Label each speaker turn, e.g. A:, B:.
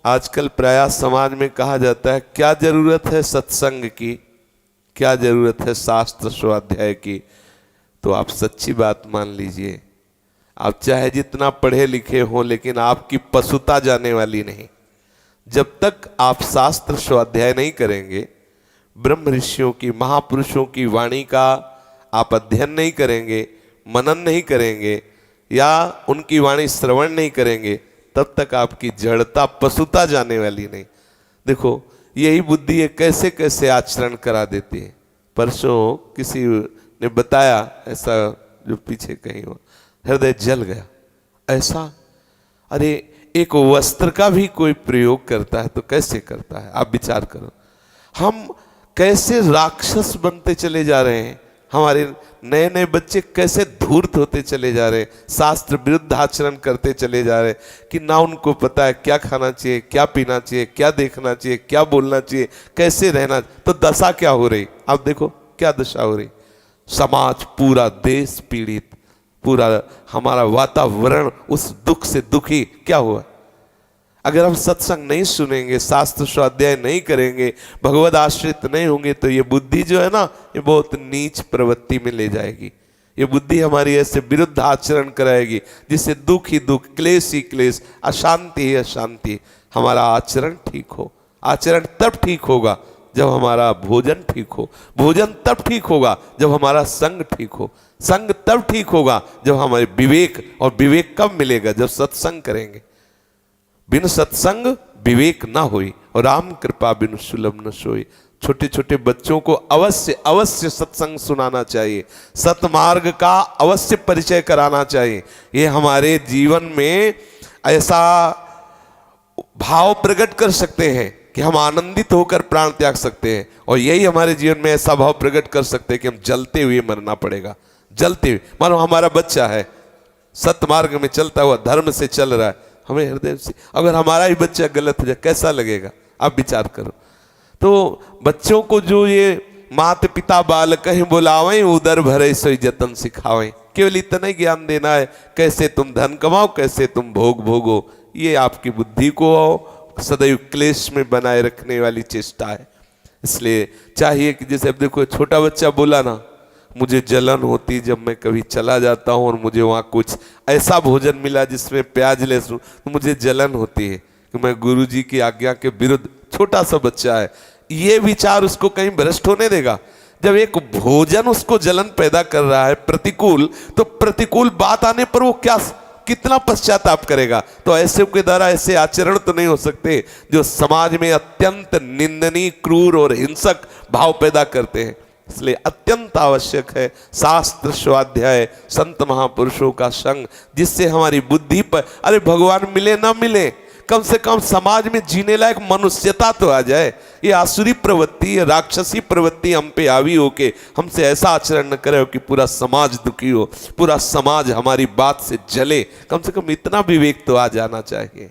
A: आजकल प्रायः समाज में कहा जाता है क्या जरूरत है सत्संग की, क्या जरूरत है शास्त्र स्वाध्याय की। तो आप सच्ची बात मान लीजिए, आप चाहे जितना पढ़े लिखे हो लेकिन आपकी पशुता जाने वाली नहीं। जब तक आप शास्त्र स्वाध्याय नहीं करेंगे, ब्रह्म ऋषियों की महापुरुषों की वाणी का आप अध्ययन नहीं करेंगे, मनन नहीं करेंगे या उनकी वाणी श्रवण नहीं करेंगे, तब तक आपकी जड़ता पशुता जाने वाली नहीं। देखो यही बुद्धि है कैसे कैसे आचरण करा देती है। परसों किसी ने बताया ऐसा, जो पीछे कहीं हो, हृदय जल गया ऐसा। अरे एक वस्त्र का भी कोई प्रयोग करता है तो कैसे करता है, आप विचार करो। हम कैसे राक्षस बनते चले जा रहे हैं, हमारे नए नए बच्चे कैसे धूर्त होते चले जा रहे हैं, शास्त्र विरुद्ध आचरण करते चले जा रहे हैं कि ना उनको पता है क्या खाना चाहिए, क्या पीना चाहिए, क्या देखना चाहिए, क्या बोलना चाहिए, कैसे रहना। तो दशा क्या हो रही, आप देखो क्या दशा हो रही। समाज, पूरा देश पीड़ित, पूरा हमारा वातावरण उस दुख से दुखी। क्या हुआ? अगर हम सत्संग नहीं सुनेंगे, शास्त्र स्वाध्याय नहीं करेंगे, भगवद आश्रित नहीं होंगे, तो ये बुद्धि जो है ना, ये बहुत नीच प्रवृत्ति में ले जाएगी। ये बुद्धि हमारी ऐसे विरुद्ध आचरण कराएगी जिससे दुख ही दुख, क्लेश ही क्लेश, अशांति ही अशांति। हमारा आचरण ठीक हो। आचरण तब ठीक होगा जब हमारा भोजन ठीक हो। भोजन तब ठीक होगा जब हमारा संग ठीक हो। संग तब ठीक होगा जब हमारे विवेक, और विवेक कब मिलेगा? जब सत्संग करेंगे। बिन सत्संग विवेक ना होई, और राम कृपा बिन सुलभ न सोई। छोटे छोटे बच्चों को अवश्य अवश्य सत्संग सुनाना चाहिए, सतमार्ग का अवश्य परिचय कराना चाहिए। ये हमारे जीवन में ऐसा भाव प्रकट कर सकते हैं कि हम आनंदित होकर प्राण त्याग सकते हैं, और यही हमारे जीवन में ऐसा भाव प्रकट कर सकते हैं कि हम जलते हुए मरना पड़ेगा। जलते हुए, मानो हमारा बच्चा है, सतमार्ग में चलता हुआ, धर्म से चल रहा है, हमें हृदय से, अगर हमारा ही बच्चा गलत हो जाए कैसा लगेगा, आप विचार करो। तो बच्चों को जो ये माता पिता बाल कहीं बुलावें, उदर भरे सोई जतन सिखावें, केवल इतना ही ज्ञान देना है, कैसे तुम धन कमाओ, कैसे तुम भोग भोगो। ये आपकी बुद्धि को सदैव क्लेश में बनाए रखने वाली चेष्टा है। इसलिए चाहिए कि जैसे अब देखो छोटा बच्चा बोला ना, मुझे जलन होती जब मैं कभी चला जाता हूँ और मुझे वहाँ कुछ ऐसा भोजन मिला जिसमें प्याज लहसुन, तो मुझे जलन होती है कि मैं गुरुजी की आज्ञा के विरुद्ध। छोटा सा बच्चा है, ये विचार उसको कहीं भ्रष्ट होने देगा। जब एक भोजन उसको जलन पैदा कर रहा है प्रतिकूल, तो प्रतिकूल बात आने पर वो क्या, कितना पश्चाताप करेगा। तो ऐसे के द्वारा ऐसे आचरण तो नहीं हो सकते जो समाज में अत्यंत निंदनीय, क्रूर और हिंसक भाव पैदा करते हैं। इसलिए अत्यंत आवश्यक है शास्त्र स्वाध्याय, संत महापुरुषों का संग, जिससे हमारी बुद्धि पर, अरे भगवान मिले ना मिले, कम से कम समाज में जीने लायक मनुष्यता तो आ जाए। ये आसुरी प्रवृत्ति, ये राक्षसी प्रवृत्ति हम पे हावी होके हमसे ऐसा आचरण न करे कि पूरा समाज दुखी हो, पूरा समाज हमारी बात से जले। कम से कम इतना विवेक तो आ जाना चाहिए।